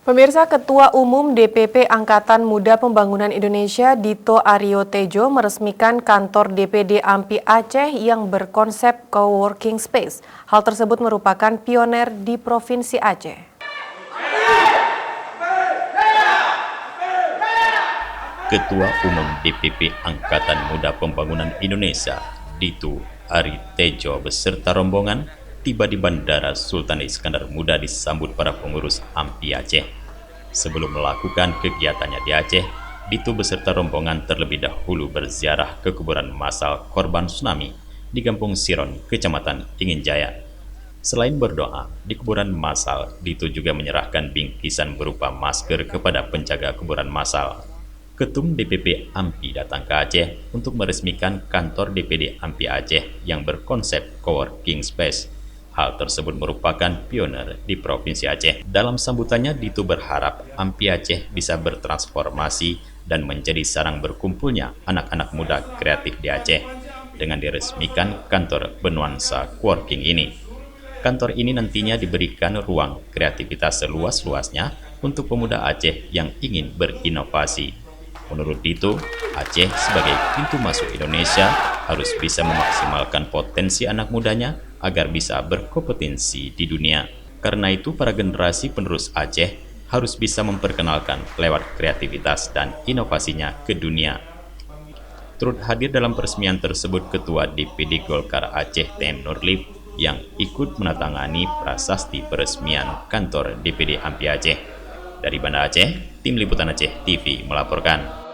Pemirsa, Ketua Umum DPP Angkatan Muda Pembangunan Indonesia Dito Aryo Tejo meresmikan kantor DPD AMPI Aceh yang berkonsep co-working space. Hal tersebut merupakan pioner di Provinsi Aceh. Ketua Umum DPP Angkatan Muda Pembangunan Indonesia Dito Aryo Tejo beserta rombongan tiba di Bandara Sultan Iskandar Muda disambut para pengurus AMPI Aceh. Sebelum melakukan kegiatannya di Aceh, Dito beserta rombongan terlebih dahulu berziarah ke kuburan massal korban tsunami di Kampung Siron, Kecamatan Inginjaya. Selain berdoa di kuburan massal, Dito juga menyerahkan bingkisan berupa masker kepada penjaga kuburan massal. Ketum DPP AMPI datang ke Aceh untuk meresmikan kantor DPD AMPI Aceh yang berkonsep co-working space. Hal tersebut merupakan pioner di Provinsi Aceh. Dalam sambutannya, Dito berharap AMPI Aceh bisa bertransformasi dan menjadi sarang berkumpulnya anak-anak muda kreatif di Aceh dengan diresmikan kantor bernuansa co-working ini. Kantor ini nantinya diberikan ruang kreativitas seluas-luasnya untuk pemuda Aceh yang ingin berinovasi. Menurut Dito, Aceh sebagai pintu masuk Indonesia harus bisa memaksimalkan potensi anak mudanya agar bisa berkompetensi di dunia. Karena itu, para generasi penerus Aceh harus bisa memperkenalkan lewat kreativitas dan inovasinya ke dunia. Turut hadir dalam peresmian tersebut Ketua DPD Golkar Aceh TM Nurlif yang ikut menandatangani prasasti peresmian kantor DPD AMPI Aceh. Dari Banda Aceh, Tim Liputan Aceh TV melaporkan.